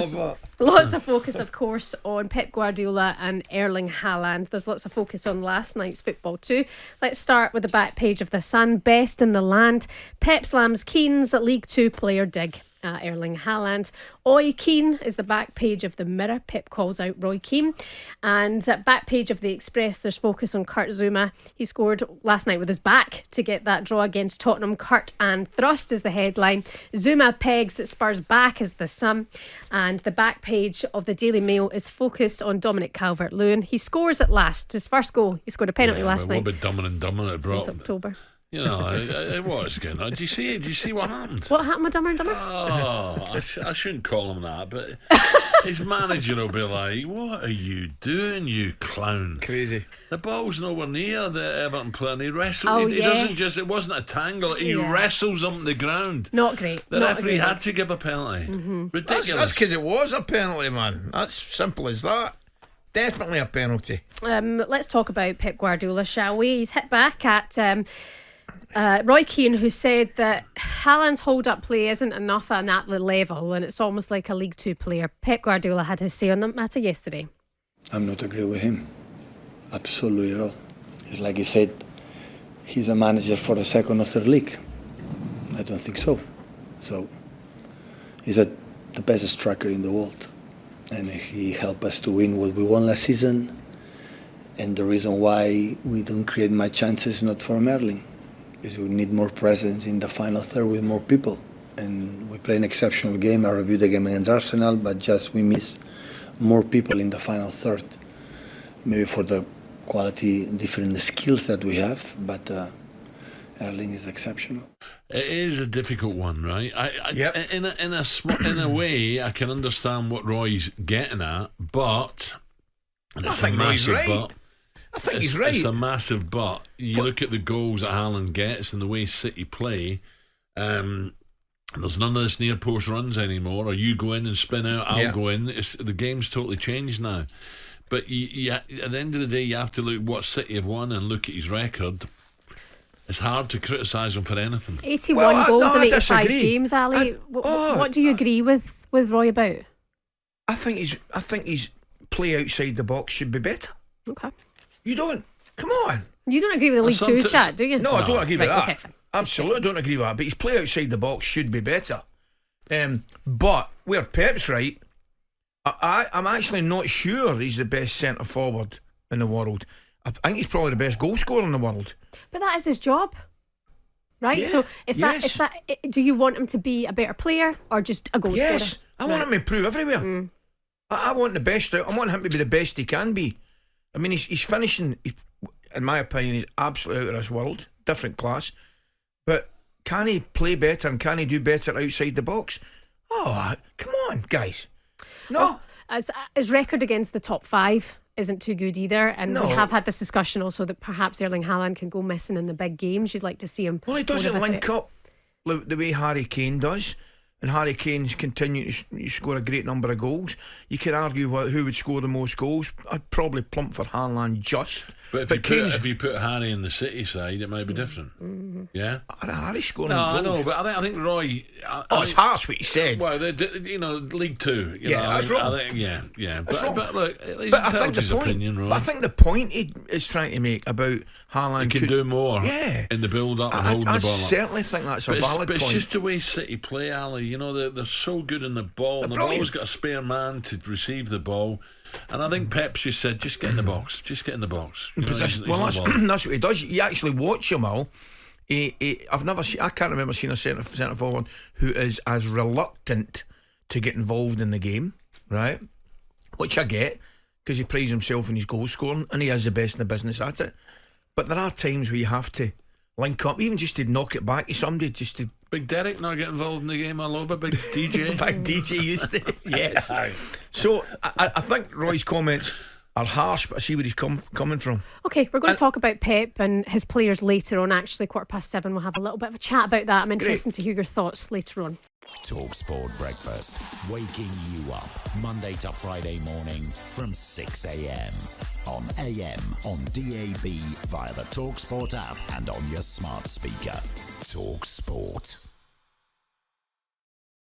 There's lots of focus, of course, on Pep Guardiola and Erling Haaland. There's lots of focus on last night's football too. Let's start with the back page of The Sun. Best in the land. Pep slams Keane's League Two player dig at Erling Haaland. Oi Keane is the back page of the Mirror. Pep calls out Roy Keane. And at back page of the Express, there's focus on Kurt Zouma. He scored last night with his back to get that draw against Tottenham. Kurt and thrust is the headline. Zouma pegs Spurs back is the sum. And the back page of the Daily Mail is focused on Dominic Calvert-Lewin. He scores at last. His first goal. He scored a penalty last night. What about Dumber and Dumber? It brought since October. You know, it was going on. Did you see what happened? What happened with Dumber and Dumber? Oh, I shouldn't call him that, but his manager will be like, "What are you doing, you clown? Crazy. The ball's nowhere near the Everton player. And he wrestled. He doesn't just. It wasn't a tangle. He wrestles him to the ground. Not great. The referee had to give a penalty. Ridiculous. That's because it was a penalty, man. That's simple as that. Definitely a penalty. Let's talk about Pep Guardiola, shall we? He's hit back at Roy Keane, who said that Haaland's hold-up play isn't enough at that level and it's almost like a League Two player. Pep Guardiola had his say on that matter yesterday. I'm not agree with him. Absolutely at all. It's like he said, he's a manager for a second or third league. I don't think so. So he's the best striker in the world. And he helped us to win what we won last season. And the reason why we don't create much chances not from Erling is we need more presence in the final third with more people. And we play an exceptional game. I reviewed the game against Arsenal, but just we miss more people in the final third. Maybe for the quality, different skills that we have, but Erling is exceptional. It is a difficult one, right? In a way, I can understand what Roy's getting at, but I think Roy's right. I think he's right. It's a massive but. You look at the goals that Haaland gets and the way City play. There's none of this near post runs anymore. Or you go in and spin out, I'll go in. The game's totally changed now. But at the end of the day, you have to look what City have won and look at his record. It's hard to criticise him for anything. 81 goals in 85 games, Ali. What do you agree with Roy about? I think his play outside the box should be better. Okay. You don't? Come on. You don't agree with the League Two chat, do you? No, I don't agree with that. Okay, fine. Absolutely don't agree with that. But his play outside the box should be better. But where Pep's right, I'm actually not sure he's the best centre forward in the world. I think he's probably the best goal scorer in the world. But that is his job, right? Yeah, so if that, do you want him to be a better player or just a goal scorer? Yes, I want him to improve everywhere. I want the best out. I want him to be the best he can be. I mean, he's finishing. In my opinion, he's absolutely out of this world. Different class, but can he play better and can he do better outside the box? Oh, come on, guys! No, his record against the top five isn't too good either, and we have had this discussion also that perhaps Erling Haaland can go missing in the big games. You'd like to see him. Well, he doesn't link up the way Harry Kane does, and Harry Kane's continuing to score a great number of goals. You could argue who would score the most goals. I'd probably plump for Haaland just. But if you put Harry in the City side, it might be different. Yeah, Harry's scoring. No, goals. I know, but I think Roy. It's harsh what he said. Well, League Two. That's wrong. But look, I think the point. Opinion, Roy. But I think the point he is trying to make about Haaland he can do more. in the build-up and holding the ball up. I certainly think that's a valid point. But it's just the way City play, Ali. You know, they're so good in the ball, and they've always got a spare man to receive the ball. And I think Pep just said, just get in the box. Just get in the box. That's what he does. You actually watch him all. I can't remember seeing a centre forward who is as reluctant to get involved in the game, right? Which I get, because he prides himself in his goal scoring, and he is the best in the business at it. But there are times where you have to link up, even just to knock it back to somebody, just to. Big Derek not get involved in the game all over. Big DJ. Big DJ used to. Yes. So I think Roy's comments are harsh, but I see where he's coming from. Okay, we're going to talk about Pep and his players later on. Actually, 7:15, we'll have a little bit of a chat about that. I'm interested to hear your thoughts later on. talkSPORT Breakfast, waking you up Monday to Friday morning from 6 a.m. on AM, on DAB, via the talkSPORT app and on your smart speaker. talkSPORT.